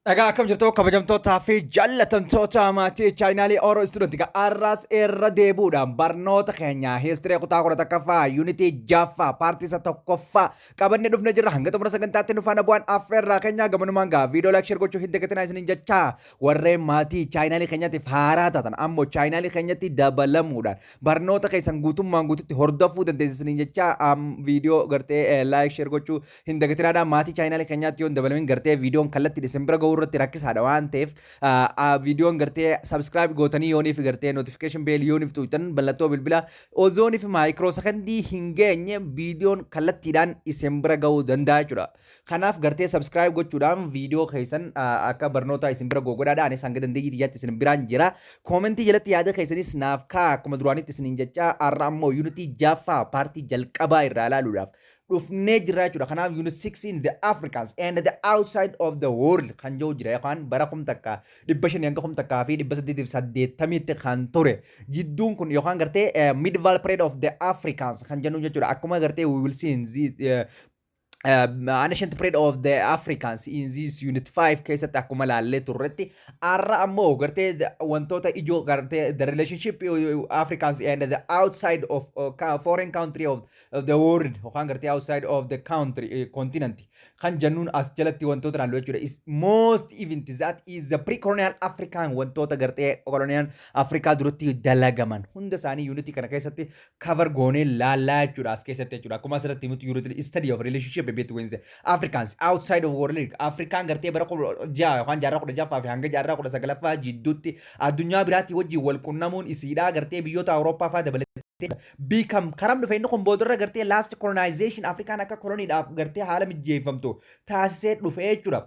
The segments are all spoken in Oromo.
Dhagaa akkam jirtu kabajamtootaa fi jaallatamtoota maatii chaayinaalii Oro Istuudenti arras irra deebuudhaan barnoota keenya hiistiree kutaa 11ffaa yuunitii 6ffaa paartii isa tokkoffaa qabannee dhufne jirra hanga xumura sagantaatti nu faana bu'aan affeerraa keenya gamanumaan gaa viidiyoo laakshir gochuu hin dagatinaa isiniin jechaa warreen maatii chaayinaalii keenyatiif haaraa taatan ammoo chaayinaalii keenyatti dabalamuudhaan barnoota keessan guutummaan guututti hordofuu dandeessisaniin jechaa viidiyoo gartee laakshir gochuu hin dagatinaadhaan maatii chaayinaalii keenyatti yoo hin dabalamin gartee viidiyoon kallattii Diseembira ga'uu irratti rakkisaadha waan ta'eef viidiyoon gartee subscribe gootanii yooniif gartee notification bell yooniif tuutan mallattoo bilbila ozooniif maayikiroo sekondii hin geenye viidiyoon kallattiidhaan isin bira ga'uu danda'a jechuudha. Kanaaf gartee subscribe gochuudhaan viidiyoo keessan akka barnoota isin bira gogodhaadha anis hanga dandeeyyii xiyyaatti isin biraan jira. Koomentii jalatti yaada keessanis naaf kaa akkuma duraanitti isiniin jechaa har'a ammoo yuunitii 6ffaa paartii jalqabaa irraa ilaaluudhaaf dhufnee jirra jechuudha. Kanaaf unit 6 in the Africans and the outside of the world kan jiru jira yookaan bara kum takka 500 hanga kum takkaa fi 880 kan ture. Jidduun kun yookaan gartee medieval period of the Africans kan jennu jechuudha. Akkuma gartee we will see in ancient period of the Africans in this unit 5 keessatti akkuma laallee turretti har'a ammoo gartee wantoota ijoo gartee the relationship Africans and the outside of foreign country of the world yookaan gartee outside of the country continent kan jennuun as jalatti wantoota naannoo jechuudha. Is most event that is the pre-colonial African wantoota gartee colonial Afrikaa duratti dalagaman hunda isaanii unity kana keessatti cover goonee laallaa jechuudha as keessatti jechuudha. Akkuma asirratti himutti study of relationship between the Africans outside of world African gartee bara yookaan jaarraa 16ffaa fi hanga jaarraa 19ffaa jidduutti addunyaa biraatti wajjin wal qunnamuun isiidhaa gartee biyyoota Awurooppaa fa'aa dabalatee become karam dhufe inni kun boodarra gartee last colonization Afrikaan akka koloniidhaaf gartee haala mijeeffamtu taasisee dhufe jechuudha.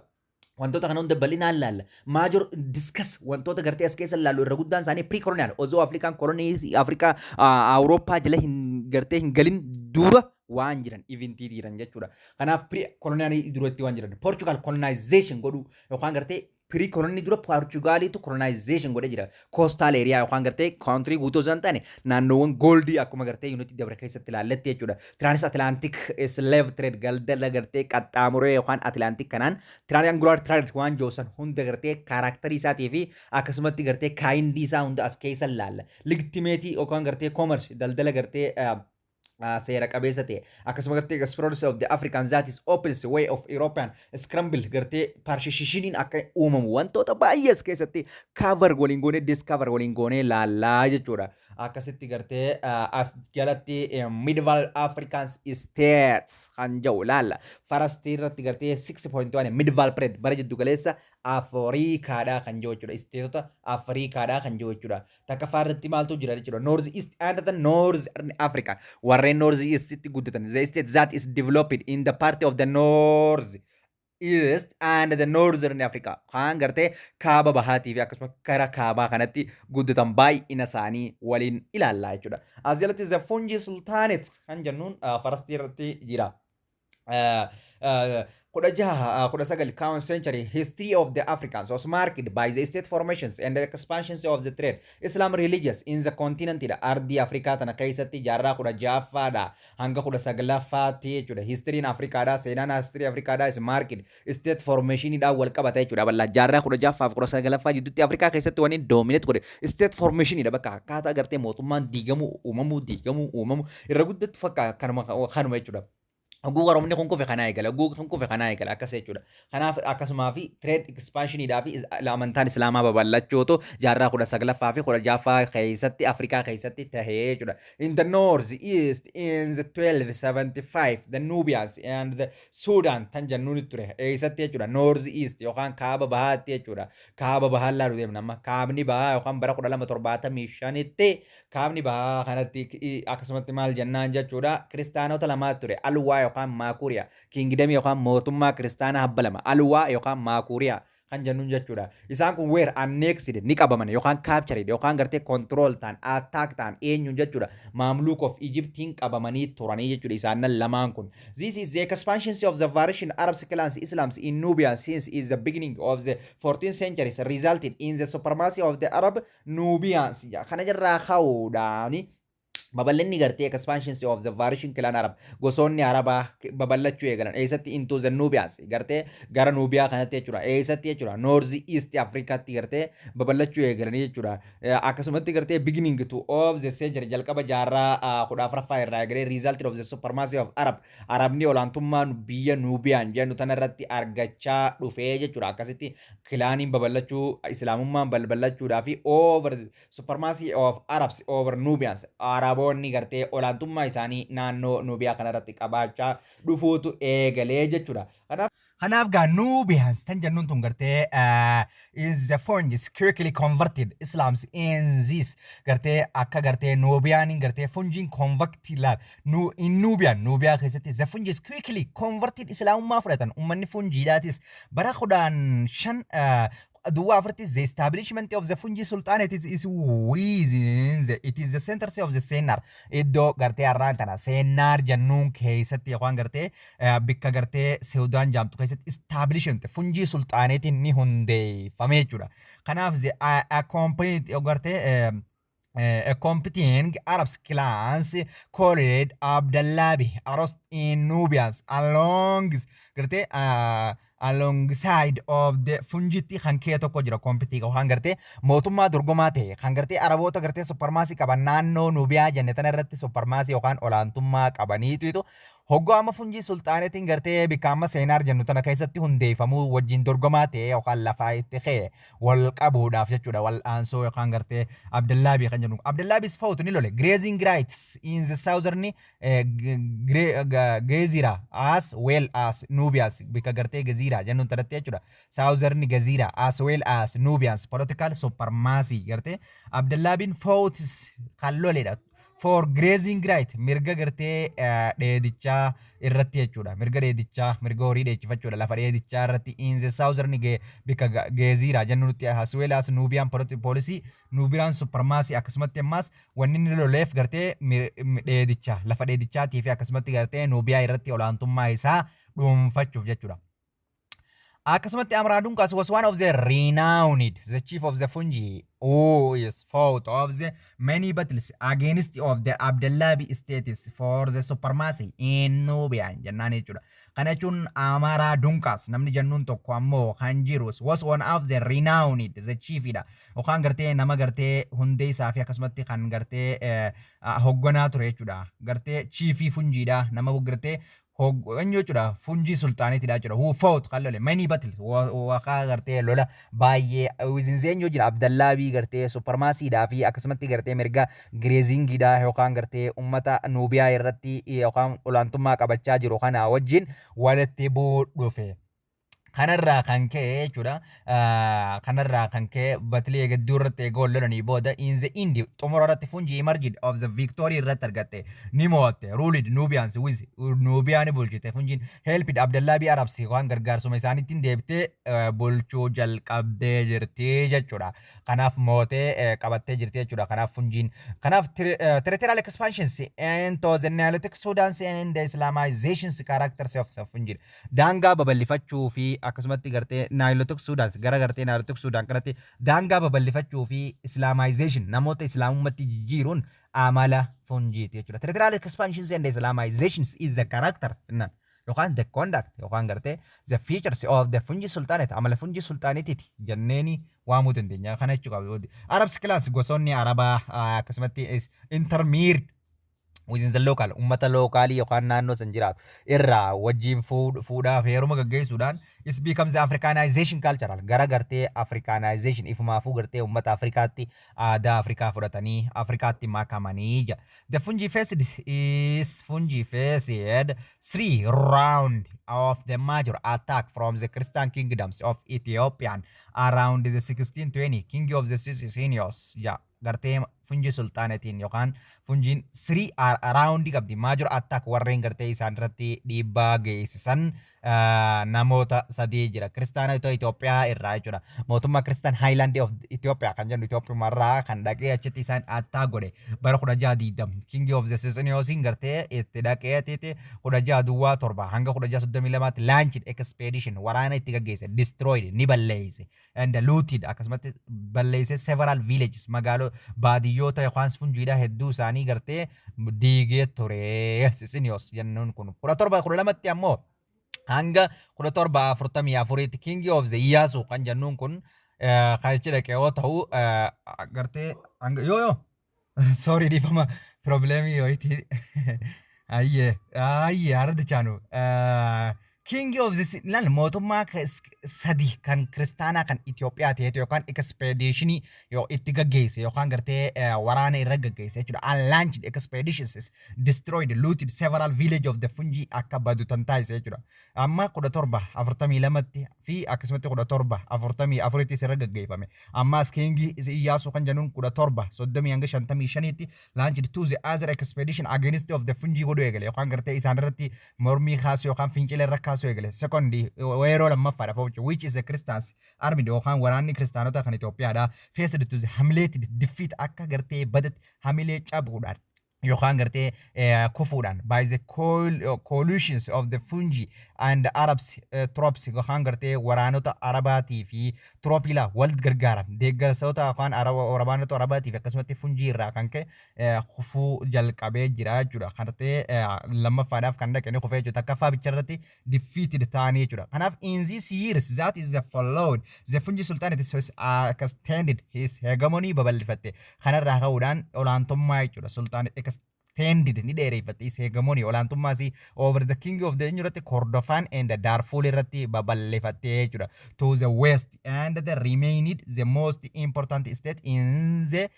Wantoota kana hunda bal'inaan laalla. Major discuss wantoota gartee as keessa laallu irra guddaan isaanii pre-colonial osoo Afrikaan kolonii Afrikaa Awurooppaa jala gartee hin galin dura waan jiran eventii jiran jechuudha. Kanaaf pre-colonial duratti waan jiran Portugal colonization godhu yookaan gartee pre-colonial dura Portugaliitu colonization godhee jira. Coastal area yookaan gartee country guutuu osoo hin taane naannoowwan goldii akkuma gartee unity dabre keessatti ilaalletti jechuudha. Transatlantic slave trade daldala gartee qaxxaamuree yookaan Atlantic kanaan triangular trade waan joosan hunda gartee kaaraakterii isaatii fi akkasumatti gartee kaayindii isaa hunda as keessa ilaalla. Legitimacy yookaan gartee commerce daldala gartee seera qabeessa ta'e akkasuma gartee exploration of the Africans that is opens way of European scramble gartee partitioning akka uumamu wantoota baay'ees keessatti cover waliin goonee discover waliin goonee laallaa jechuudha. Akkasitti gartee as jalatti medieval Africans states kan jiru laalla. Farastii irratti gartee 6.1 medieval period bara jiddu galeessa Afrikaadhaa kan jiru jechuudha. Isteetota Afrikaadhaa kan jiru jechuudha. Takka faarratti maaltu jira jechuudha. North East and the North Africa. Warreen North East itti guddatan. The state that is developed in the part of the North East and the Northern Africa. Kan gartee kaaba bahaatii fi akkasuma kara kaabaa kanatti guddatan baay'ina isaanii waliin ilaallaa jechuudha. As jalatti the Fungi Sultanate kan jennuun farastii irratti jira. Kuda sagal count century history of the Africans was marked by the state formations and the expansions of the trade. Islam religious in the continent ardii Afrikaa tana keessatti jaarraa 16ffaadha hanga 19ffaatti jechuudha. History Afrikaadha seenaan history Afrikaadha is marked state formation dhaan wal qabata jechuudha. Bal'aa jaarraa 16ffaa fi 19ffaa jidduutti Afrikaa keessatti waan dominate godhe state formation dha bakka akkaataa gartee mootummaan diigamuu uumamu irra guddatti fakkaata kanuma jechuudha. Guuga romni kun kufe kanaa eegala guuga kun kufe kanaa eegala akkas jechuudha. Kanaaf akkasumaa fi trade expansioniidhaa fi amantaan islaamaa babal'achuutu jaarraa 19ffaa fi 16ffaa keessatti Afrikaa keessatti tahee jechuudha. In the north east in the 1275 the Nubians and the Sudan tan jennuun ture eessatti jechuudha. North east yookaan kaaba bahaatti jechuudha. Kaaba bahaan laalu deemna amma kaabni bahaa yookaan bara 1275tti kaabni bahaa kanatti akkasumatti maal jennaan jechuudha. Kiristaanota lamaa ture alwaa yookaan maakuriyaa kingdom yookaan mootummaa kiristaanaa habba lama alwaa yookaan maakuriyaa kan jennuun jechuudha. Isaan kun weer annexed ni qabaman yookaan captured yookaan gartee control ta'an attack ta'an eenyuun jechuudha. Mamluk of Egyptiin qabamanii turanii jechuudha isaan lamaan kun. This is the expansion of the variation Arab clans Islams in Nubia since is the beginning of the 14th century resulted in the supremacy of the Arab Nubians. Kana jirraa ka'uudhaani babal'inni gartee expansions of the Varishin clan Arab gosoonni Arabaa babal'achuu eegalan eessatti into the Nubians gartee gara Nubiyaa kanatti jechuudha eessatti jechuudha North East Africaatti gartee babal'achuu eegalanii jechuudha akkasumatti gartee beginning to of the century jalqaba jaarraa 14ffaa irraa eegalee result of the supremacy of Arabni olaantummaa biyya Nubiyaan jennu tanarratti argachaa dhufee jechuudha akkasitti kilaaniin babal'achuu islaamummaan babal'achuudhaa fi over supremacy of Arabs over Nubians Araboonni gartee olaantummaa isaanii naannoo Nubiyaa kanarratti qabaachaa dhufuutu eegalee jechuudha. Kanaaf gaa Nubians tan jennuun tun gartee is the foreign quickly converted Islams in this gartee akka gartee Nubiyaaniin gartee funjiin converted laal in Nubiyaa keessatti the fungi quickly converted Islaamummaa fudhatan ummanni funjiidhaatis bara 15 Duwa Afriti, the establishment of the Fungi Sultanate is within it is the center of the Senar. Iddo garte arrantana Senar Jannun keessatti waan garte bikka garte Sudan jamtu keessatti establishment Fungi Sultanate ni hundeeffamee jira. Kanaaf the accompanied garte competing Arab clans called Abdallabi Aros in Nubians alongside of the Fungiti hankee tokko jira compete kan garte mootummaa dorgomaa ta'e kan garte Araboota garte supremacy qaban naannoo Nubiyaa jannatan irratti supremacy yookaan olaantummaa qabaniitu hoggaama funjii sultaanetiin gartee bikaama seenaar jennu tana keessatti hundeeffamuu wajjin dorgomaa ta'e yookaan lafaa itti ka'e wal qabuudhaaf jechuudha wal aansoo yookaan gartee Abdullaabii kan jennu Abdullaabis fa'uutu ni lole grazing rights in the southern Gezira as well as Nubians bika gartee Gezira jennu tanatti jechuudha southern Gezira as well as Nubians political supremacy gartee Abdullaabin fa'uutis kan loledha for grazing right mirga gartee dheedichaa irratti jechuudha mirga dheedichaa mirga horii dheechifachuudha lafa dheedichaa irratti in the southern bika Gezira jennutti as well as Nubian policy Nubian supremacy akkasumatti ammas wanni inni loleef gartee dheedichaa lafa dheedichaatii fi akkasumatti gartee Nubiyaa irratti olaantummaa isaa dhuunfachuuf jechuudha. Akkasumatti Amraadun Qas was one of the renowned, the chief of the Fungi, who is fought of the many battles against of the Abdullabi states for the supremacy in Nubia. Jannaan jechuudha. Kana jechuun Amraadun Qas namni jennuun tokko ammoo kan jirus was one of the renowned, the chiefidha. Yookaan gartee nama gartee hundee isaa fi akkasumatti kan gartee hogganaa ture jechuudha. Gartee chiefii Fungiidha. Nama gartee Hogganyo jechuudha funjii sultaanitidha jechuudha who fought qallole many battles waaqaa gartee lola baay'ee wizinzeenyo jira Abdallabii gartee supremaasiidhaa fi akkasumatti gartee mirga greezingiidha yookaan gartee ummata Nubiyaa irratti yookaan olaantummaa qabachaa jiru kana wajjin walitti bu'uudhufe. Kanarraa kan ka'e jechuudha kanarraa kan ka'e battlee gadduu irratti eegoo lolanii booda in the end xumura irratti fungi emerged of the victory irratti argatte ni mo'atte ruled Nubians with Nubiyaan bulchite fungiin helped Abdullabi Arabs waan gargaarsuma isaaniitiin deebitee bulchuu jalqabdee jirti jechuudha kanaaf mootee qabattee jirti jechuudha kanaaf fungiin kanaaf territorial expansions into the Nilotic Sudan and the Islamizations characters of the fungi daangaa babal'ifachuu fi akkasumatti gartee Nilotic Sudan gara gartee Nilotic Sudan kanatti daangaa babal'ifachuu fi Islamization namoota islaamummaatti jijjiiruun amala fungiiti jechuudha. Territorial expansions and Islamizations is the character yookaan the conduct yookaan gartee the features of the fungi sultanate amala fungi sultanitiiti jenneeni waamuu dandeenya kana jechuudha. Arabs class gosoonni Arabaa akkasumatti intermarried within the local ummata locally yookaan naannoo san jiraatu irraa wajjin fuudhaa fi heeruma gaggeessuudhaan it becomes the Africanization cultural gara gartee Africanization ifumaafuu gartee ummata Afrikaatti aadaa Afrikaa fudhatanii Afrikaatti makamanii jira. The fungi faced 3 round of the major attack from the Christian kingdoms of Ethiopian around the 1620 king of the Sicilians gartee fungi sultaanatiin yookaan fungiin 3 around qabdi major attack warreen gartee isaan irratti dhiibbaa geessisan namoota sadii jira Kiristaanota Itoophiyaa irraa jechuudha mootummaa Kiristaan Highland of Ethiopia kan jennu Itoophiyaa irraa kan dhaqee achitti isaan attaa godhe bara 1620 king of the Sicilians gartee itti dhaqee 1627 hanga 1632 launched expedition waraana itti gaggeesse destroyed ni balleesse and looted akkasumatti balleesse several villages magaalota baadiyyoo biyyoota yookaan funjiidhaa hedduu isaanii gartee diigee ture Sisiniyoos jennuun kun 1712tti ammoo hanga 1744tti King of the Iyyaasuu kan jennuun kun kan ichi dhaqee yoo ta'u gartee hanga yoo sorry difama problemii yooti ayye arda chaanu King of this lan mootummaa sadi kan kristaanaa kan Itoophiyaa ta'e yookaan expeditionii yoo itti gaggeesse yookaan gartee waraana irra gaggeesse jechuudha. Unlaunched expeditions destroyed looted several village of the Fungi akka badu tan taasise jechuudha. Amma 1742tti fi akkasumatti 1744tti irra gaggeeffame. Ammas King Iyyaasuu kan jennuun 1730 hanga 55tti launched to the other expedition against of the Fungi godhu eegale yookaan gartee isaan irratti mormii kaasuu yookaan fincila irra kaasuu eegale. Second weeroo lammaffaadha fochu which is a Christians army yookaan waraanni kristaanota kan Itoophiyaadha faced to the humiliated defeat akka gartee badatti hamilee cabuudhaan yookaan gartee kufuudhaan by the coalitions of the Fungi and Arabs troops yookaan gartee waraanota Arabaatii fi troopila wal gargaaran deeggarsoota yookaan waraanota Arabaatii fi akkasumatti Fungi irraa kan ka'e kufuu jalqabee jira jechuudha. Gartee lammaffaadhaaf kan dhaqanii kufee jechuudha. Takkaffaa bicharratti defeated ta'anii jechuudha. Kanaaf in these years that is the followed the Fungi Sultanate has extended his hegemony babal'ifatte. Kanarraa ka'uudhaan olaantummaa jechuudha. Sultanate extended ni dheereeffatte is hegemony olaantummaasi over the king of the irratti Kordofan and the Darfur irratti babal'ifatte jechuudha. To the west and the remained the most important state in the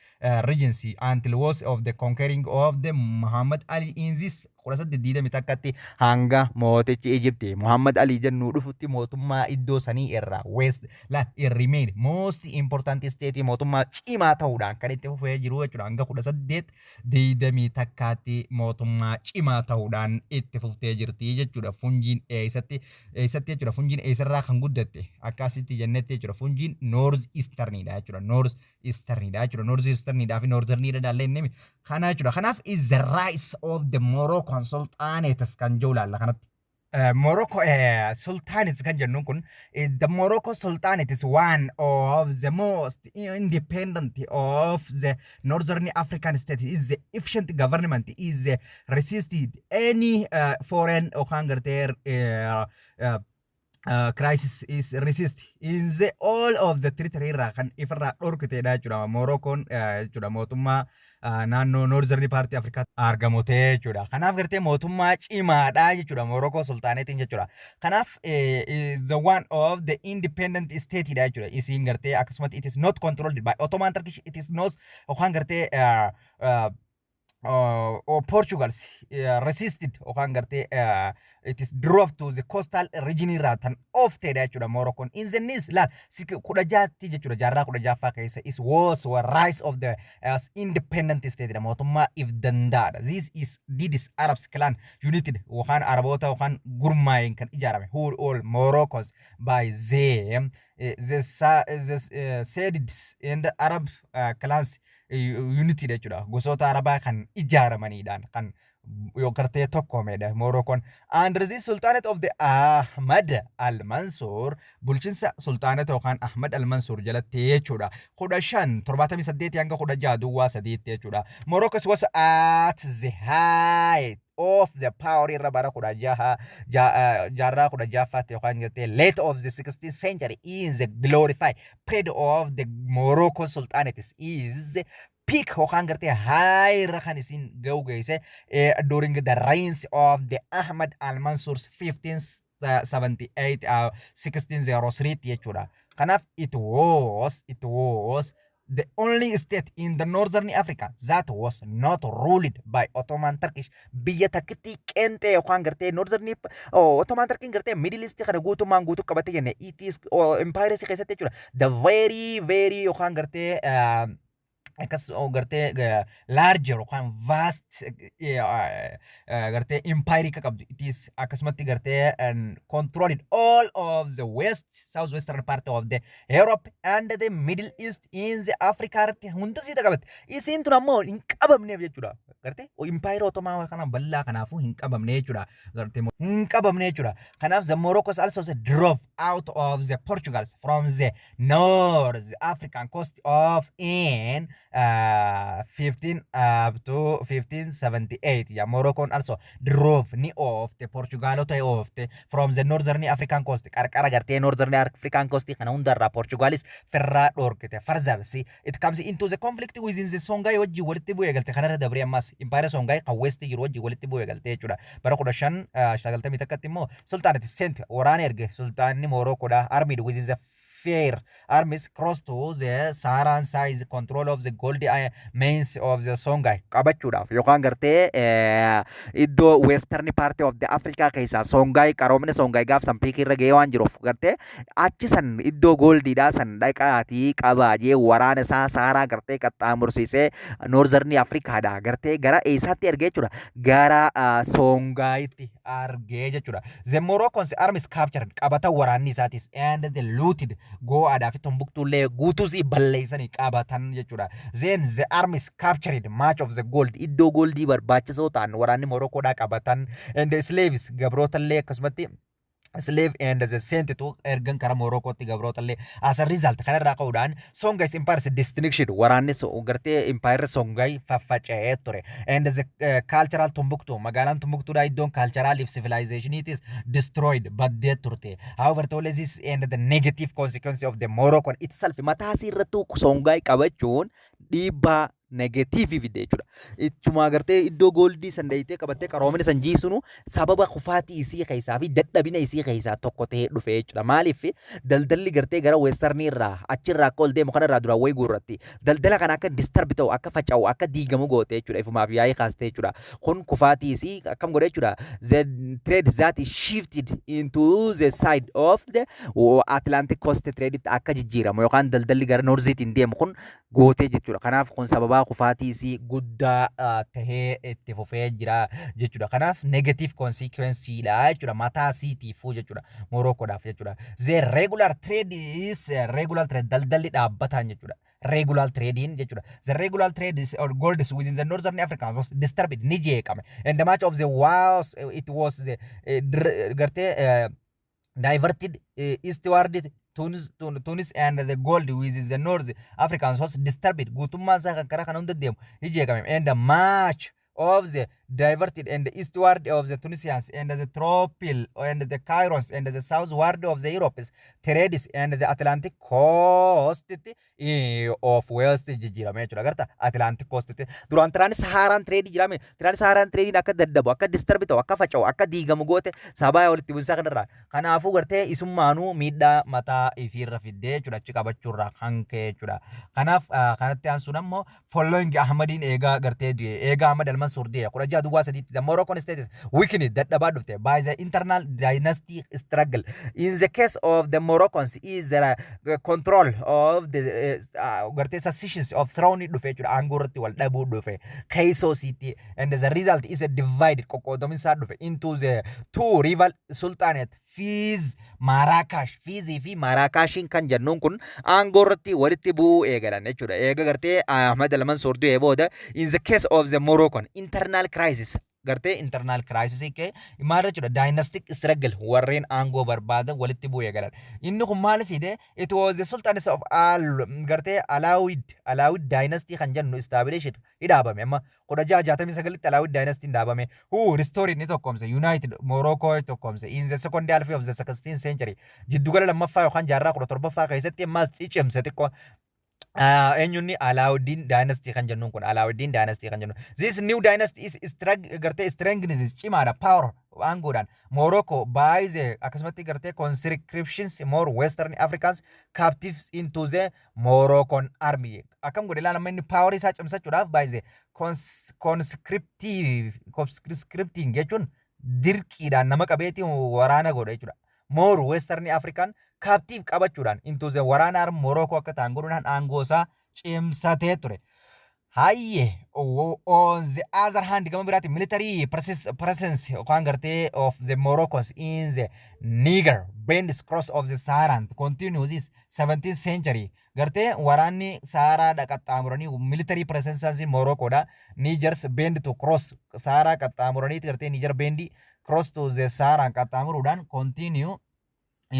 regency until was of the conquering of the Muhammad Ali in this 1820 takkatti hanga mootichi Egypti Muhammad Ali jennu dhufutti mootummaa iddoo sanii irraa west la remain most important state mootummaa cimaa ta'uudhaan kan itti fufee jiru jechuudha. Hanga 1820 takkaatti mootummaa cimaa ta'uudhaan itti fuftee jirti jechuudha. Fungiin eessatti jechuudha. Fungiin eessarraa kan guddatte akkasitti jennetti jechuudha. Fungiin north easternidha jechuudha. North easternidha jechuudha. North easternidhaa fi northernidha dhallee inni kana jechuudha. Kanaaf is the rise of the Moroccan Sultanates kan jiru laalla kanatti. Morocco Sultanates kan jennuun kun is the Morocco Sultanate is one of the most independent of the northern African states. Is the efficient government is resisted any foreign or hunger crisis is resist in the all of the territory kan ifra dorkiteedha jechuudha. Moroccoon jechuudha mootummaa naannoo northern party Africa argamute jechuudha. Kanaaf gartee mootummaa cimaadha jechuudha. Morocco Sultanatiin jechuudha. Kanaaf is the one of the independent state dha jechuudha. Isin gartee akkasumatti it is not controlled by Ottoman Turkish. It is not yookaan gartee Portugal's resisted yookaan gartee it is drove to the coastal region irratan of teda jechuudha. Moroccoon in the nis la kudha jaatti jechuudha. Jaarraa kudha jaaffaa keessa is was a rise of the independent state dha mootummaa if dandaadha. This is Didis Arabs clan united yookaan araboota yookaan gurmaa'een kan ijaarame who all Moroccos by them the Sadids and Arab clans unity jechuudha. Gosoota Arabaa kan ijaaramaniidhaan kan yokartee tokkoomedha Moroccoon. And this Sultanate of the Ahmad al-Mansur bulchiinsa Sultanate yookaan Ahmad al-Mansur jalatti jechuudha. 1578 hanga 1603 jechuudha. Morocco was at the height of the power irra bara jaarraa kudha jaaffatti yookaan jettee late of the 16th century is the glorified period of the Morocco Sultanates is the peak yookaan gartee high rakan isin ga'u geesse during the reigns of the Ahmad al-Mansur's 1578 1603 jechuudha. Kanaaf it was the only state in the northern Africa that was not ruled by Ottoman Turkish. Biyya takkitti qeentee yookaan gartee northern Ottoman Turkish gartee Middle East kana guutummaan guutuu qabate jenne it is empire keessatti jechuudha. The very yookaan gartee akkas gartee larger yookaan vast gartee empire ka qabdu. It is akkasumatti gartee controlled all of the southwestern part of the Europe and the Middle East in the Africa irratti hunda siita qabatte. Isin tun ammoo hin qabamneef jechuudha. Gartee empire Ottoman kana bal'aa kanaafuu hin qabamne jechuudha. Gartee hin qabamne jechuudha. Kanaaf the Moroccos also drove out of the Portugals from the North African coast of in 15 up to 1578. Yeah, Morocco also drove ni of the Portugal of the from the northern African coast. Qarqara gartee northern African coast kana hundarra Portugalis ferra dorkite. Further, see, it comes into the conflict within the Songhai wajji walitti bu'ee galte kanarra dabree ammas Empire Songhai qawweesti jiru wajji walitti bu'ee galte jechuudha. Bara 15 takkatti immoo sultaanati sent waraana erge sultaanni Moroccoodha armed within the fair armies crossed to the Saharan size control of the gold mains of the Songhai qabachuudhaaf yookaan gartee iddoo western part of the Africa keessa Songhai qaroomina Songhai gaaf san piik irra ga'ee waan jiruuf gartee achi san iddoo goldiidhaa san dhaqaatii qabaajee waraana isaa Saharaa gartee qaxxaamursiisee northern Africaadha gartee gara eessaatti ergee jechuudha gara Songhaitti argee jechuudha. The Moroccans armies captured qabata waraanni isaatis and the looted go'aadhaa fi Tombuktuullee guutuus balleessanii qabatan jechuudha. Then the armies captured much of the gold iddoo goldii barbaachisoo ta'an waraanni Moroccoodhaa qabatan and the slaves gabrootallee akkasumatti slave and the sent to ergan kara Morocco ti gabrotalle as a result kana raqawdan Songhai empire distinction waranni so garte empire Songhai faffacee tore and the cultural Tombuktu magalan Tombuktu da idon cultural civilization it is destroyed but they turte however this and the negative consequence of the Moroccan itself matasi irrattu Songhai qabachuun dhiibbaa negative fide jechuudha. Ittuma agartee iddoo goldii san dhayitee qabattee qaroomina san jiisunu sababa kufaatii isii keessaa fi dadhabina isii keessaa tokko ta'ee dhufe jechuudha. Maaliif daldalli gartee gara weestarnii irraa achirraa akka ol deemu kanarraa dura wayii guurratti daldala kana akka disturb ta'u akka faca'u akka diigamu goote jechuudha. Ifumaaf yaa'ii kaastee jechuudha. Kun kufaatii isii akkam godhe jechuudha. The trade that shifted into the side of the Atlantic coast trade akka jijjiiramu yookaan daldalli gara Norziitiin deemu kun goote jechuudha. Kanaaf kun sababa kufaatii isii guddaa tahee itti fufee jira jechuudha. Kanaaf negative consequence dha jechuudha. Mataa isiitiifuu jechuudha. Moroccoodhaaf jechuudha. The regular trade is regular trade daldalli dhaabbataan jechuudha. Regular trading jechuudha. The regular trade is or gold is within the northern Africa was disturbed ni jeeqame. And the much of the was it was the diverted eastward Tunis and the gold with the North Africans was disturbed. Gutumma sa kara kanun dedem hijegam and the march of the diverted and the eastward of the Tunisians and the Tropil and the Kairos and the southward of the Europeans trades and the Atlantic coast of West jirame jechuudha garta Atlantic coast duraan Trans-Saharan trade jirame Trans-Saharan trade akka daddabu akka disturb ta'u akka faca'u akka diigamu goote sabaa walitti buusaa kanarraa kanaafuu gartee isummaanuu miidhaa mataa ifiirra fiddee jechuudha achi qabachuurraa hankee jechuudha kanaaf kanatti aansuun ammoo following Ahmadiin eegaa gartee du'e eegaa Ahmad al-Mansur du'e kudha jaha duwwaa sadiitti the Moroccan states weakened dadhabaa dhufte by the internal dynasty struggle in the case of the Moroccans is the control of the gartee successions of throne dhufe jechuudha aangoo irratti wal dhabuu dhufe kaisoo city and the result is a divided qoqqoodaminsaa dhufe into the two rival sultanate Fiz Marrakesh Fizi fi Marrakeshin kan jennuun kun aangoo irratti walitti bu'uu eegalan jechuudha eega gartee Ahmad al-Mansur du'ee booda in the case of the Moroccan internal crisis gartee internal crisis ke maal jechuudha dynastic struggle warreen aangoo barbaadan walitti bu'ee galan inni kun maal fide it was the sultanates of gartee Alawid dynasty kan jennu established hidhaabame amma 1669 Alawid dynasty hidhaabame who restored ni tokkomse united Morocco tokkomse in the second half of the 16th century jiddugala lammaffaa yookaan jaarraa 17ffaa keessatti ammas cicimse xiqqoo enyunni Alauddin dynasty kan jennuun kun Alauddin dynasty kan jennu this new dynasty is strengthens cimaadha power aangoodhaan Morocco by the akkasumatti gartee conscriptions more western Africans captives into the Moroccan army akkam godhe ilaala inni power isaa cimsachuudhaaf by the conscripting jechuun dirqiidhaan nama qabeetii waraana godhe jechuudha more western African captive qabachuudhaan into the waraana Morocco akka ta'an godhuudhaan aangoosaa cimsatee ture. Hayye on the other hand gama biraati military presence yookaan gartee of the Moroccans in the Niger bend cross of the Sahara continues this 17th century gartee waraanni Sahara qaxxaamuranii military presence in Morocco da Niger's bend to cross Sahara qaxxaamuranii gartee Niger bendi cross to the Sahara qaxxaamuruudhaan continue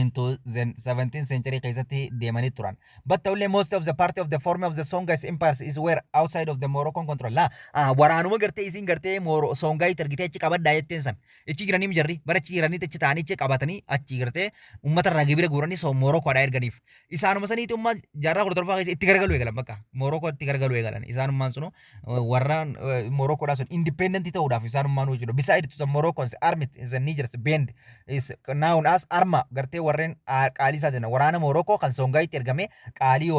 into the 17th century keessatti deemanii turan. But only most of the part of the form of the Songhai empires is were outside of the Moroccan control. La waraanuma gartee isin gartee Songhai targitee achi qabaddaa jetteen san. Ichi jiranii mijarri bara achi jiranii achi ta'anii achi qabatanii achi gartee uummata irraa gibira guuranii Moroccoodhaa erganiif. Isaanuma saniitu umma jaarraa kudha torbaa keessa itti garagalu eegalan bakka Morocco itti garagalu eegalan. Isaanummaan sunu warraan Moroccoodhaa sun independent ta'uudhaaf isaanummaan hojjetu. Besides the Moroccans army is a Niger's band is known as Arma gartee warreen qaalii isaa jenna waraana Morocco kan Songhaitti ergame qaalii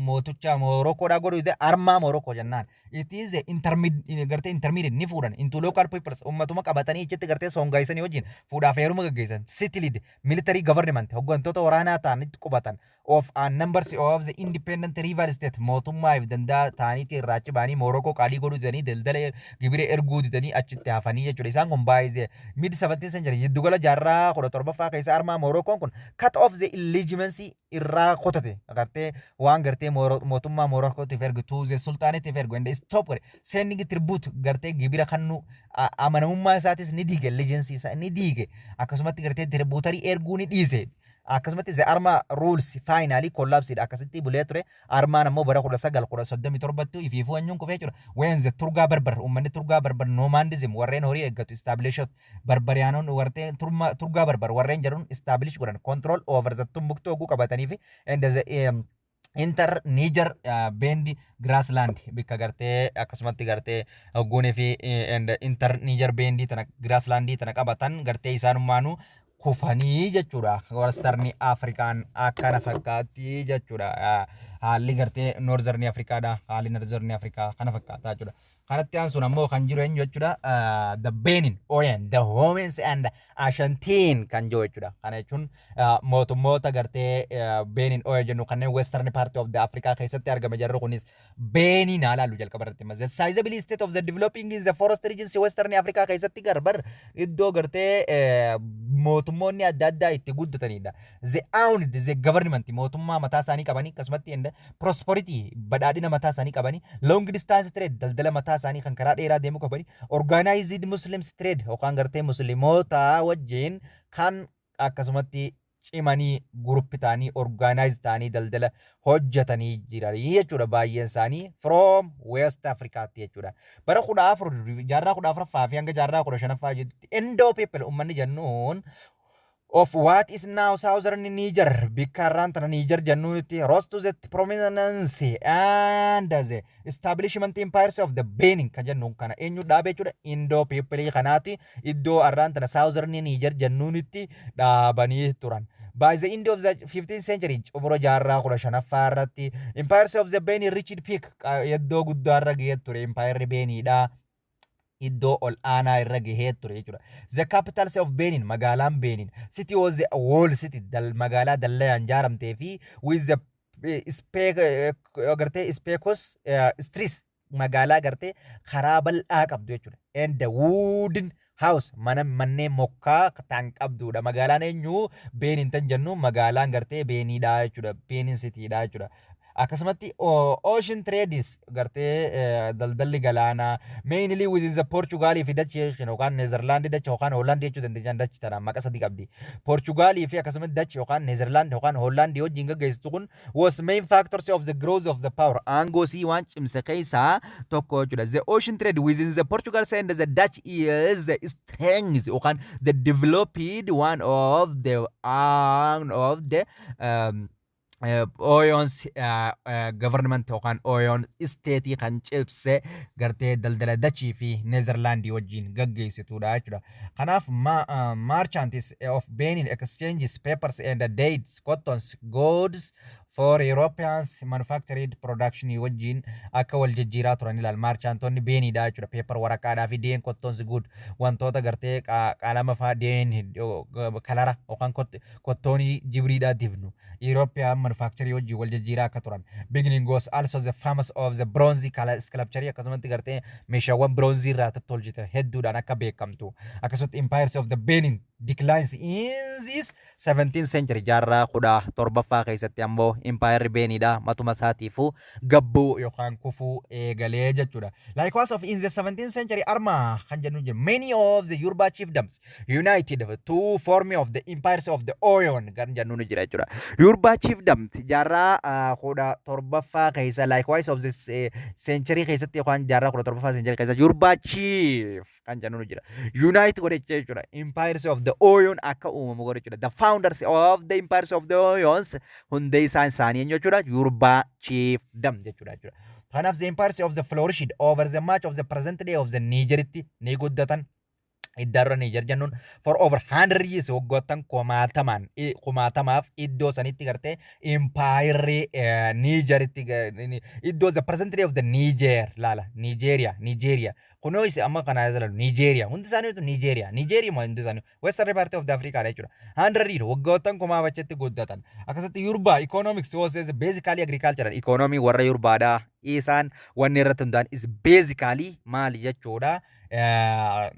mooticha Moroccoodhaa godhu Arma Morocco jennaan. It is a intermediate ni fuudhan into local peoples ummatuma qabatanii ichitti gartee Songhaisanii wajjin fuudhaaf heeruma gaggeessan city lead military government hooggantoota waraanaa ta'anitti qubatan of numbers of the independent rival state mootummaa fi danda'a ta'aniiti irraa achi ba'anii Morocco qaalii godhuu didanii daldala gibira erguu didanii achitti hafanii jechuudha. Isaan kun baay'ee mid 17th century jiddugala jaarraa 17ffaa keessa Arma Moroccoon kun cut off the illegitimacy irraa qotate agartee waan gartee mootummaa Moroccotiif ergu tuuze sultaanetiif ergu and stop sending tribute gartee gibira kannu amanamummaa isaatis ni diige allegiance isaa ni diige akkasumatti gartee tributary erguu ni dhiise. Akkasumatti the Arma rules finally collapsed akkasitti bulee ture. Armaan ammoo bara 1937 ifiifuu eenyuun kufee jira. When the Turgaa Barbar uummanni Turgaa Barbar nomadism warreen horii eeggatu establish barbariyaanoon wartee Turgaa Barbar warreen jedhuun establish godhan control over the Timbuktu oguu qabatanii fi and the inter Niger bendi grassland bikka gartee akkasumatti gartee ogguunii fi and inter Niger bendi tana grassland tana qabatan gartee isaanummaanuu kufanii jechuudha. Western Afrikaan akkana fakkaatti jechuudha. Haalli gartee Northern Afrikaadha. Haalli Northern Afrikaa kana fakkaataa jechuudha. Kanatti aansuun ammoo kan jiru eenyu jechuudha. The Benin, Oyen, the Homens and Ashantiin kan jiru jechuudha. Kana jechuun mootummoota gartee Benin Oyen jennu kanneen Western part of the Africa keessatti argame jarru kunis Benin ilaallu jalqaba irratti. The sizable state of the developing in the forest regions Western Africa keessatti garbar iddoo gartee mootummoonni adda addaa itti guddatanidha. The owned the government mootummaa mataa isaanii qabanii akkasumatti prosperity badhaadhina mataa isaanii qabanii long distance trade daldala mataa isaanii kan karaa dheeraa deemuu qabanii organized Muslims trade yookaan gartee musliimoota wajjin kan akkasumatti cimanii guruppi ta'anii organized ta'anii daldala hojjetanii jiranii jechuudha. Baay'een isaanii from West Africaatti jechuudha. Bara 14 jaarraa 14ffaa fi hanga jaarraa 15ffaa jedhutti Indo people uummanni jennuun of what is now southern Niger bikkarraan tana Niger jennuunitti rose to the prominence and the establishment empires of the Benin kan jennuun kana eenyu dhaabe jechuudha. Indo people kanaati iddoo arraan tana southern Niger jennuunitti dhaabanii turan. By the end of the 15th century umura jaarraa 15ffaa irratti empires of the Benin reached peak iddoo guddaarra ga'ee ture empire Beninidha. Iddoo ol aanaa irra gahee ture jechuudha. The capitals of Benin magaalaan Benin city was the whole city magaalaa dallayaan jaaramtee fi with the gartee Specos streets magaalaa gartee karaa bal'aa qabdu jechuudha. And the wooden house manneen mokkaa tan qabdudha. Magaalaan eenyu Benin tan jennu magaalaan gartee Benidha jechuudha. Benin cityidha jechuudha. Akkasumatti ocean trades gartee daldalli galaanaa mainly within the Portugal fi Dutch yookaan Netherland Dutch yookaan Holland jechuu dandeenya. Dutch tana maqaa sadii qabdi. Portugal fi akkasumatti Dutch yookaan Netherland yookaan Holland wajjin gaggeessitu kun was main factors of the growth of the power. Aangoo si waan cimse keessaa tokko jechuudha. The ocean trade within the Portugal and the Dutch is the strength yookaan the developed one of the Oyon's government yookaan Oyon state kan cimse gartee daldala Dachii fi Netherland wajjin gaggeessitudha jechuudha. Kanaaf merchants of Benin exchanges papers and dates, cottons, goods for Europeans manufactured production wajjin akka wal jijjiiraa turan ilaal. Marchantonni Benidha jechuudha. Paper waraqaadhaa fi deen cottons good wantoota gartee qalama fa'aa deen kalara yookaan kottoonii jibriidhaa dibnu European manufacturing wajjin wal jijjiiraa akka turan. Beginning was also the famous of the bronze sculpture akkasumatti gartee meeshaawwan bronzii irraa tolchitan hedduudhaan akka beekamtu. Akkasumatti empires of the Benin declines in this 17th century jaarraa kudha torbaffaa keessatti ammoo empire beenidha matuma isaatiifuu gabbuu yookaan kufuu eegalee jechuudha. Likewise of in the 17th century arma kan jennu jira many of the Yoruba chiefdoms united to form of the empires of the Oyon kan jennu jira jechuudha. Yoruba chiefdoms jaarraa kudha torbaffaa keessa likewise of this century keessatti yookaan jaarraa kudha torbaffaa century keessa Yoruba chief kan jennu jira. Unite godhe jechuudha. Empires of the Oyon akka uumamu godhe jechuudha. The founders of the empires of the Oyons hundee isaanii jechuudha. Yoruba chiefdom jechuudha. Kanaaf the empires of the flourished over the much of the present day of the Nigeritti ni guddatan. Iddarra Niger jennuun for over 100 years waggoottan kumaatamaaf iddoo sanitti gartee empire Nigeritti iddoo the present day of the Niger laala Nigeria kunoo isi amma kana yazalan Nigeria hundi isaaniitu Nigeria moo hundi isaanii western part of the Africa jechuudha 100 years waggoottan kumaabachetti guddatan akkasatti Yoruba economics was basically agricultural economy warra Yorubaadha isaan wanni irratti hundaan is basically maali jechuudha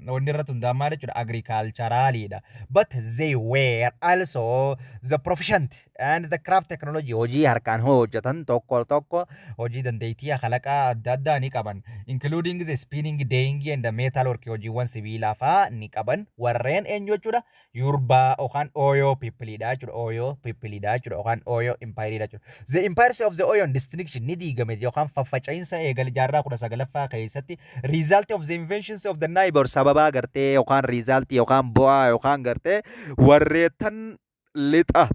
wanni irratti hundaan maali jechuudha agriculturalidha but they were also the proficient and the craft technology hojii harkaan hojjetan tokko hojii dandeettii kalaqaa adda addaa ni qaban including the spinning dyeing and the metalwork hojiiwwan sibiilaa faa ni qaban warreen eenyu jechuudha Yoruba yookaan Oyo peopleidha jechuudha yookaan Oyo empireidha jechuudha the empires of the Oyon distinction ni diigame yookaan faffacainsa eegal jaarraa 19ffaa keessatti result of the inventions of the neighbor sababa gartee yookaan result yookaan bu'aa yookaan gartee warreetan lixa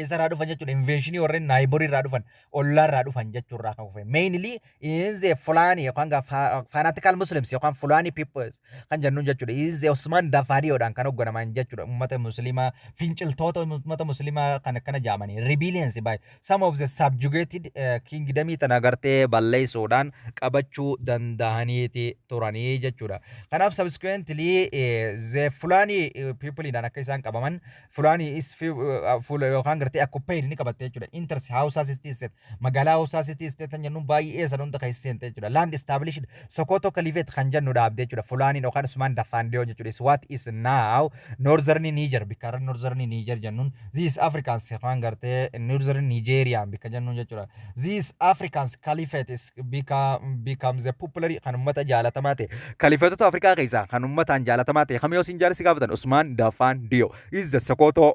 Isarraa dhufan jechuudha inventionii warreen neighbor irraa dhufan ollaarraa dhufan jechuudha kan kufe mainly is the Fulani yookaan fanatical Muslims yookaan Fulani peoples kan jennuun jechuudha is the Osman Dafariyoodhaan kan hogganaman jechuudha ummata muslimaa finciltoota ummata muslimaa kan akkana jaamanii rebellions by some of the subjugated kingdomii tana gartee balleessuudhaan qabachuu danda'aniiti turanii jechuudha kanaaf subsequently the Fulani peopleidhaan akka isaan qabaman Fulani is yookaan gartee occupy ni qabatte jechuudha interest Hausa city state magaalaa Hausa city state kan jennuun baay'ee sanunda keessa seente jechuudha land established Sokoto Caliphate kan jennu dhaabde jechuudha Fulani yookaan Usman Dafandiyo jechuudha is what is now northern Niger bikka northern Niger jennuun these Africans yookaan gartee northern Nigeria bikka jennuun jechuudha these Africans Caliphate is becomes a popular kan ummata jaalatamaa ta'e Caliphatota Afrikaa keessaa kan ummataan jaalatamaa ta'e kamiyoo sin jaarsi gaafatan Usman Dafandiyo is the Sokoto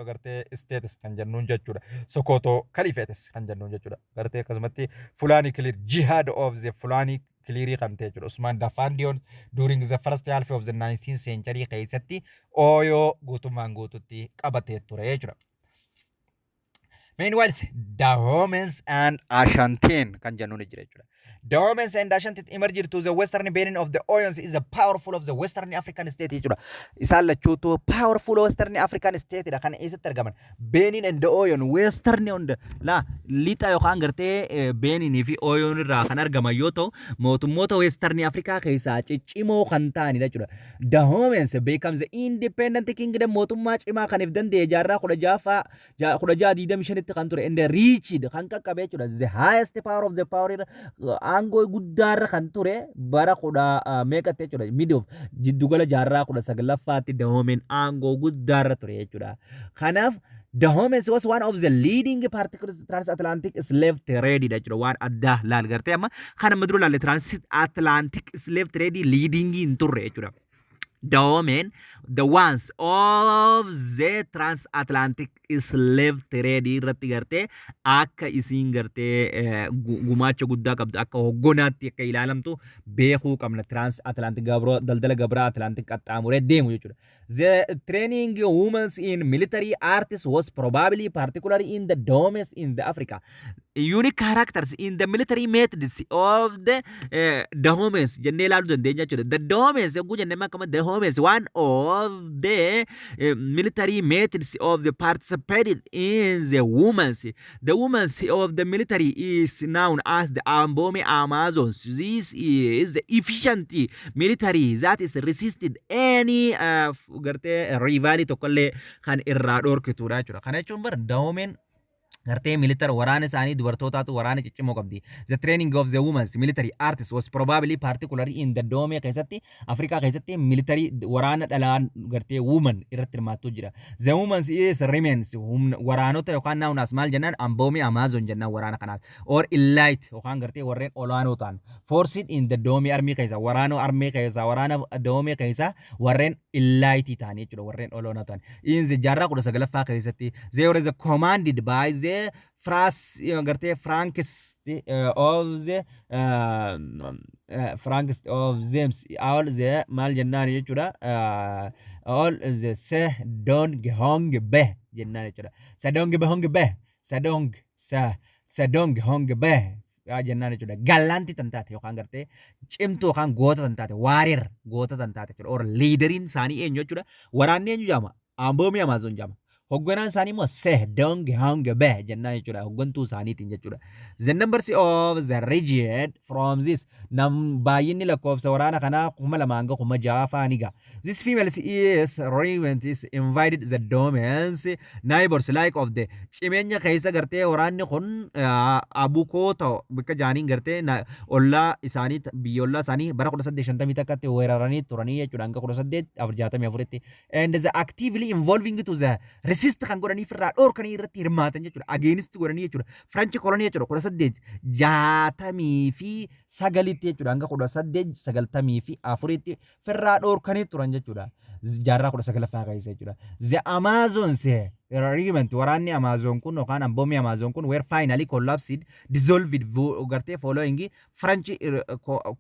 gartee status kan jennuun jechuudha Sokoto Caliphate kan jennuun jechuudha gartee akkasumatti Fulani clear jihad of the Fulani clear kan ta'e jechuudha Usman Dafandiyoon during the first half of the 19th century keessatti Oyo guutummaan guututti qabatee ture jechuudha. Meanwhile Dahomeyans and Ashantiin kan jennuun jira jechuudha. Dahomeyans and Ashanti emerged to the western Benin of the Oyons is the powerful of the western African state jechuudha. Isaan lachuutu powerful western African state dha kan eessatti argaman. Benin and the Oyon western hunda la lixa yookaan gartee Benin fi Oyon irraa kan argaman yoo ta'u mootummoota western Africa keessaa ciccimoo kan ta'anidha jechuudha. Dahomeyans becomes the independent kingdom mootummaa cimaa kan if danda'e jaarraa 1625 kan ture and reached kan qaqqabe jechuudha. The highest power of the power Angoo guddaarra kan ture bara meeqatte jechuudha mid of jiddugala jaarraa 19ffaatti Dahomey aangoo guddaarra ture jechuudha. Kanaaf Dahomey was one of the leading particular transatlantic slave trade jechuudha waan addaa laal gartee amma kana maduro laal transatlantic slave trade leading in turre jechuudha. Dahomey the ones of the transatlantic slave trade irratti gartee akka isiin gartee gumaacha guddaa qabdu akka hoggonaatti akka ilaalamtu beekuu qabna transatlantic daldala gabraa atlantic qaxxaamuree deemu jechuudha. The training women in military arts was probably particularly in the Dahomeys in the Africa. Unique characters in the military methods of the Dahomeys jennee ilaaluu dandeenya jechuudha. The Dahomeys yogguu jennee akkama Dahomeys one of the military methods of the participated in the women's. The women's of the military is known as the Ambome Amazons. This is the efficient military that is resisted any gartee rivalry tokkollee kan irraa dhorkitudha jechuudha. Kana jechuun bara Dahomey gartee military waraana isaanii dubartootaatu waraana ciccimoo qabdi. The training of the women's military artists was probably particularly in the Dome keessatti Afrikaa keessatti military waraana dhalaan gartee women irratti hirmaattu jira. The women's is remains waraanota yookaan known as maal jennaan Amboomii Amazon jennaan waraana kanaas or elite yookaan gartee warreen olaanoo ta'an forced in the Dome army keessa waraana armee keessa waraana Dome keessa warreen elite ta'an jechuudha warreen olaanoo ta'an. In the jaarraa 19ffaa keessatti they were commanded by the gartee Franks of the Franks of them all the maal jennaan jechuudha all the Sedong Hong Be jennaan jechuudha Sedong Hong Be Sedong Hong Be jennaan jechuudha gallanti tantaate yookaan gartee cimtuu yookaan goota tantaate waarir goota tantaate jechuudha or liideriin isaanii eenyu jechuudha waraanni eenyu jedhama Amboomii Amazon jedhama. Hoogganaan isaanii immoo Sedong Hong Be jennaan jechuudha hooggantuu isaaniitiin jechuudha. The numbers of the region from this baay'inni lakkoofsa waraana kanaa 2,000 hanga 6,000 faaniga. This female is regiment is invited the domains neighbors like of the cimeenya keessa gartee waraanni kun abukoo ta'u bakka jaaniin gartee ollaa isaanii biyyollaa isaanii bara 1850 takkatti weeraranii turanii jechuudha hanga 1864tti and the actively involving to the resist kan godhanii firraa dhoorkanii irratti hirmaatan jechuudha against godhanii jechuudha French colony jechuudha 1869 jechuudha hanga 1894tti firraa dhoorkanii turan jechuudha jaarraa 19ffaa keessa jechuudha the Amazons regiment waraanni Amazon kun yookaan Amboomii Amazon kun were finally collapsed dissolved gartee following French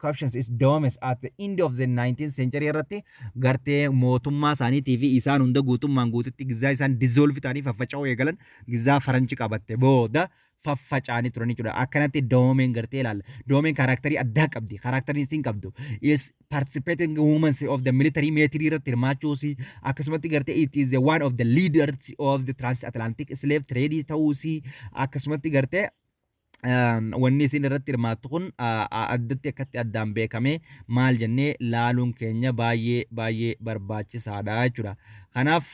captions is domes at the end of the 19th century irratti gartee mootummaa isaaniitii fi isaan hunda guutummaan guututti gizaa isaan dissolve ta'anii faffaca'uu eegalan gizaa Faranchi qabatte booda faffaca'anii turan jechuudha akkanatti doomeen gartee ilaalla doomeen kaaraakterii addaa qabdi kaaraakteriistiin qabdu is participating women of the military military irratti hirmaachuusi akkasumatti gartee it is one of the leaders of the transatlantic slave trade ta'uusi akkasumatti gartee wanni isin irratti hirmaattu kun addatti akkatti addaan beekame maal jennee laaluun keenya baay'ee barbaachisaadha jechuudha. Kanaaf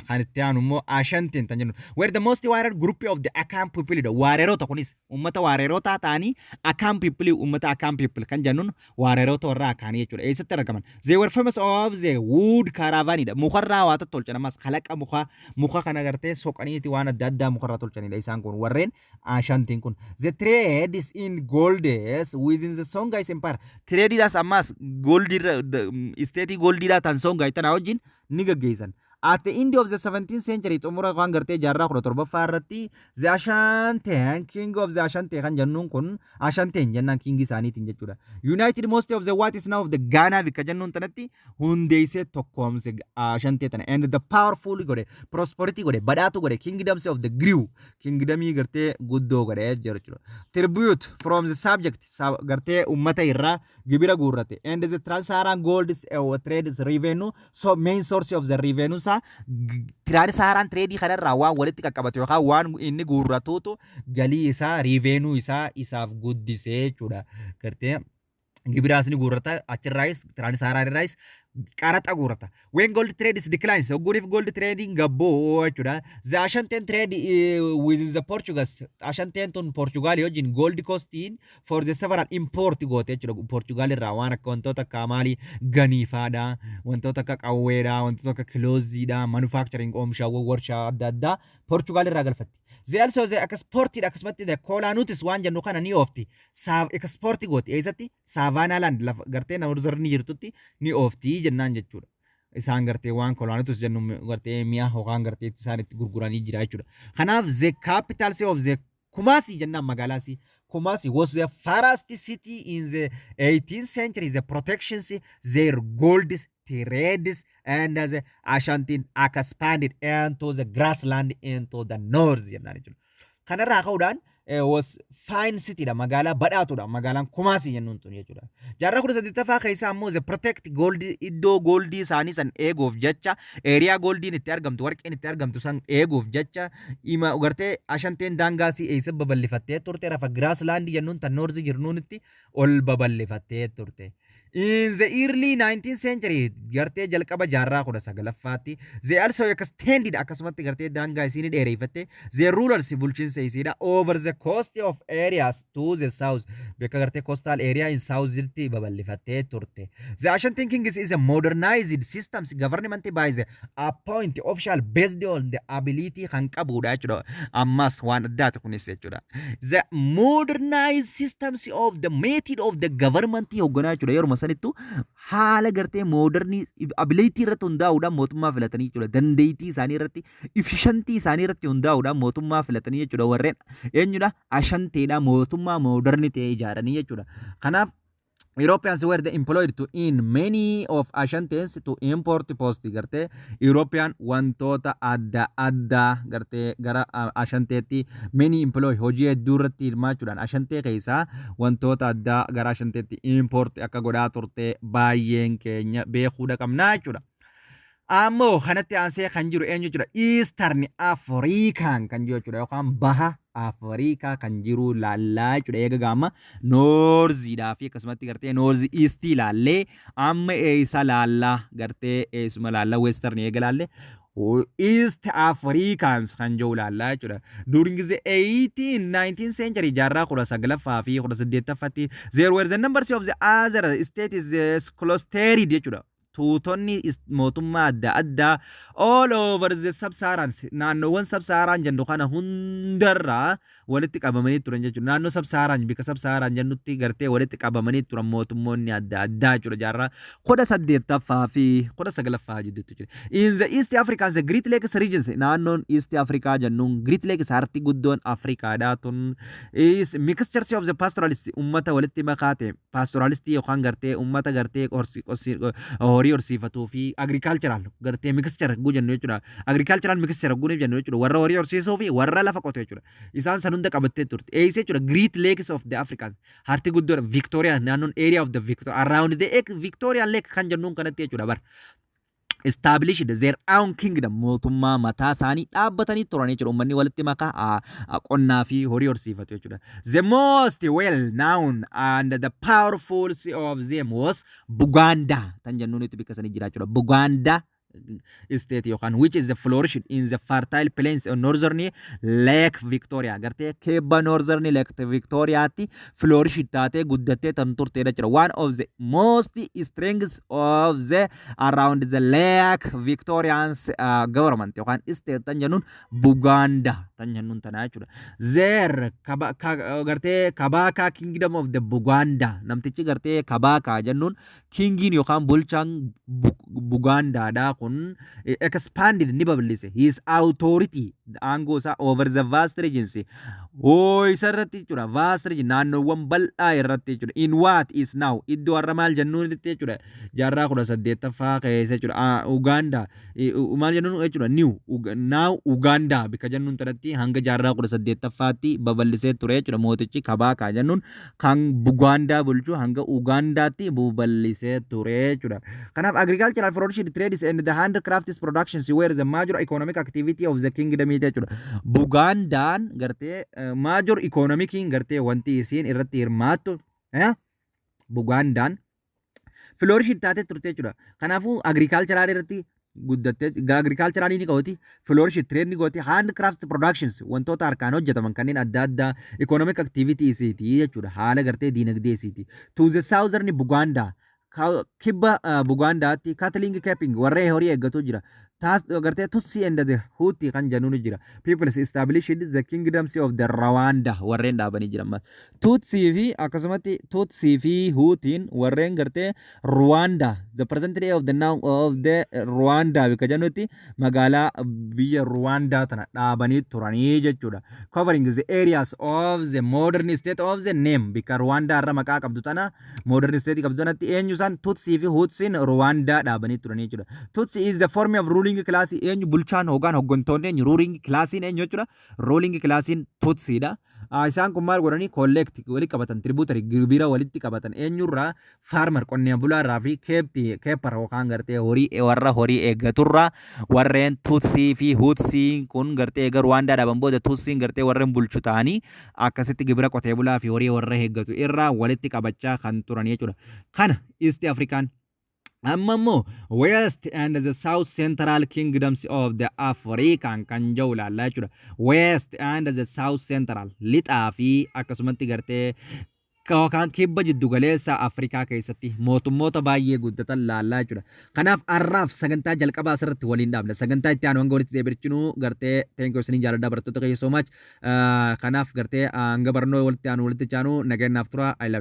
kan itti aanu immoo Ashantiin tan jennu. Where the most warrior group of the Akan people dha. Waareerota kunis uummata waareerota ta'anii Akan people uummata Akan people kan jennuun waareerota warra Akaanii jechuudha. Eessatti argaman? They were famous of the wood caravan dha. Mukarraa waa tolchan ammas kalaqa muka kana gartee soqaniiti waan adda addaa mukarraa tolchanidha isaan kun warreen Ashantiin kun. The trade is in goldes within the Songhai Empire. Trade das ammas goldi state goldi da tan Songhai tan wajjin ni gaggeessan. At the end of the 17th century, xumura kan gartee jaarraa 17ffaa irratti the Ashanteen king of the Ashantee kan jennuun kun Ashanteen jennaan king isaaniitiin jechuudha. United most of the what is now of the Ghana bika jennuun tanatti hundeessee tokkoomse Ashantee tana and the powerful godhe prosperity godhe badhaatu godhe kingdoms of the grew kingdomii gartee guddoo godhe jechuudha. Tribute from the subject gartee ummata irraa gibira guurrate and the Trans-Saharan gold trade revenue so main source of the revenue Trans-Saharan trade kanarraa waan walitti qaqqabatu yookaan waan inni guurratuutu galii isaa revenue isaaf guddisee jechuudha. Gartee gibiraasni guurrata achirraayis Trans-Saharan irraayis qaraxa guurrata. When gold trade is declines, if gold trading gabbo jechuudha. The Ashanteen trade with the Portuguese Ashanteen ton Portugal wajjin gold costing for the several import goote jechuudha. Portugal irraa waan akka wantoota akka maalii ganiifaadha, wantoota akka qawweedha, wantoota akka kilooziidha, manufacturing oomishaawwan warshaa adda addaa Portugal irraa galfatti. They also the exported akkasumatti the koolaanuutis waan jennu kana ni oofti. Export goote eessatti Savannah land gartee northern jirtutti ni oofti jennaan jechuudha. Isaan gartee waan koolaanuutis jennu gartee mi'a hookaan gartee isaan itti gurguranii jira jechuudha. Kanaaf the capital of the Kumasi jennaan magaalaasi. Kumasi was the first city in the 18th century. The protections, their gold trades, and the Ashanteen expanded into the grassland into the north. Kanarraa ka'uudhaan was fine city dha magaalaa badhaatudha magaalaan Kumasi jennuun tun jechuudha. Jaarraa 18ffaa keessaa ammoo the protect gold iddoo goldii isaanii san eeguuf jecha eeriyaa goldiin itti argamtu warqeen itti argamtu san eeguuf jecha ima gartee Ashanteen daangaasii eessa babal'ifattee turte rafa grassland jennuun tan north jirnuunitti ol babal'ifattee turte. In the early 19th century, gartee jalqaba jaarraa kudha sagalaffaatti, they also extended akkasumatti gartee daangaa isinii dheereeffatte, the rulers bulchiinsa isiidha over the coast of areas to the south. Bakka gartee coastal area in south jirti babal'ifattee turte. The Ashanti Kings is a modernized systems government by the appoint official based on the ability kan qabudha jechuudha. Ammas waan addaati kunis jechuudha. The modernized systems of the method of the government hoogganaa jechuudha. Yeruma sanittu haala gartee moderni ability irratti hundaa'uudhaan mootummaa filatanii jechuudha. Dandeettii isaanii irratti efficiency isaanii irratti hundaa'uudhaan mootummaa filatanii jechuudha. Warreen eenyudha Ashanteedha mootummaa moderni ta'e ijaaranii jechuudha. Kanaaf Europeans were the employed to in many of Ashantis to import post garte European wantoota adda garte gara Ashanteetti many employ hojii hedduu irratti hirmaachuudhaan Ashantee keessaa wantoota addaa gara Ashanteetti import akka godhaa turte baay'een keenya beekuudha qabnaa jechuudha. Ammoo kanatti aansee kan jiru eenyu jechuudha Eastern Afrikaan kan jiru jechuudha yookaan baha Afrikaa kan jiru laallaa jechuudha eega gaama Noorziidhaa fi akkasumatti gartee Noorzi East ilaallee amma eessa laallaa gartee eessuma laallaa Western eega laallee East Africans kan jiru laallaa jechuudha. During the 18th 19th century jaarraa kudha sagalaffaa fi kudha saddeettaffaatti there were the numbers of the other states clustered jechuudha. Tuutonni mootummaa adda all over the sub-Saharan naannoowwan sub-Saharan jennu kana hundarraa walitti qabamanii turan jechuudha. Naannoo sub-Saharan bika sub-Saharan jennutti gartee walitti qabamanii turan mootummoonni adda jechuudha jaarraa kudha saddeettaffaa fi kudha sagalaffaa jidduutti jechuudha. In the East Africa the Great Lakes regions naannoon East Africa jennuun Great Lakes harti guddoon Afrikaadha tun is mixtures of the pastoralist ummata walitti makaate pastoralist yookaan gartee ummata gartee horii horsiifatuu fi agricultural gartee mixture jennu jechuudha. Agricultural mixture jennu jechuudha. Warra horii horsiisuu fi warra lafa qotu jechuudha. Isaan san hunda qabattee turte. Eessa jechuudha Great Lakes of the Africans. Harti guddoon Victoria naannoon area of the Victoria around the Victoria Lake kan jennuun kanatti jechuudha bar. Established their own kingdom mootummaa mataa isaanii dhaabbatanii turan jechuudha. Uummanni walitti makaa qonnaa fi horii horsiifatu jechuudha. The most well known and the powerful of them was Buganda. Tan jennuun itti bikkasanii jira jechuudha. Buganda state yookaan which is the flourished in the fertile plains of northern Lake Victoria. Gartee kebba northern Lake Victoriaatti flourished taatee guddattee tan turteedha jechuudha. One of the most strengths of the around the Lake Victorians government yookaan state tan jennuun Buganda tan jennuun tana jechuudha. There gartee Kabaka kingdom of the Buganda namtichi gartee Kabaka jennuun kingiin yookaan bulchaan Bugandaadha kun expanded ni babal'ise his authority aangoo isaa over the vast regions isa irratti jechuudha vast region naannoowwan bal'aa irratti jechuudha in what is now iddoo har'a maal jennuun jechuudha jaarraa kudha saddeettaffaa keessa jechuudha Uganda maal jennuun jechuudha now Uganda bika jennuun tanatti hanga jaarraa kudha saddeettaffaatti babal'isee ture jechuudha mootichi Kabaka jennuun kan Buganda bulchu hanga Ugandaatti babal'isee ture jechuudha. Kanaaf agricultural forestry trades and the handcrafts productions were the major economic activity of the kingdom jechuudha. Bugandaan gartee major economic gartee wanti isiin irratti hirmaattu Bugandaan flourish taatee turte jechuudha. Kanaafuu agricultural irratti guddattee agricultural ni gooti flourish trade ni gooti handcraft productions wantoota harkaan hojjetaman kanneen adda economic activity isiiti jechuudha. Haala gartee diinagdee isiiti. To the southern Buganda kibba Bugandaatti cattle keeping warree horii eeggatu jira. gartee Tutsi and the Huti kan jennuun jira. Peoples established the kingdoms of the Rwanda warreen dhaabanii jiran. Tutsi fi akkasumatti Tutsi fi Hutiin warreen gartee Rwanda the present day of the now of the Rwanda bika jennutti magaalaa biyya Rwanda tana dhaabanii turanii jechuudha. Covering the areas of the modern state of the name bika Rwanda irra maqaa qabdu tana modern state qabdu tanatti eenyu san Tutsi fi Hutiin Rwanda dhaabanii turanii jechuudha. Tutsi is the form of ruling class eenyu bulchaan hoggantoonni eenyu ruling classiin eenyu jechuudha. Ruling classiin Tutsiidha. isaan kun maal godhanii collect walitti qabatan tributary gibira walitti qabatan eenyurraa farmer qonnaan bulaarraa fi keepar yookaan gartee warra horii eeggaturraa warreen tutsii fi hutsiin kun gartee eega Rwaandaa dhaban booda tutsiin gartee warreen bulchu ta'anii akkasitti gibira qotee bulaa fi horii warra eeggatu irraa walitti qabachaa kan turan jechuudha. Kana East African Amamo, West and the South Central Kingdoms of the African kan jau laallaa jechuudha. West and the South Central lixaa fi akkasumatti gartee kan kibba jiddu galeessa Afrikaa keessatti mootummoota baay'ee guddatan laallaa jechuudha. Kanaaf har'aaf sagantaa jalqabaa asirratti waliin dhaabna. Sagantaa itti aanu hanga walitti deebirchinuu gartee thank you isiniin jaalladhaa barattoota keessa so much. Kanaaf gartee hanga barnoo walitti aanu walitti chaanuu nageenyaaf tura. I love you.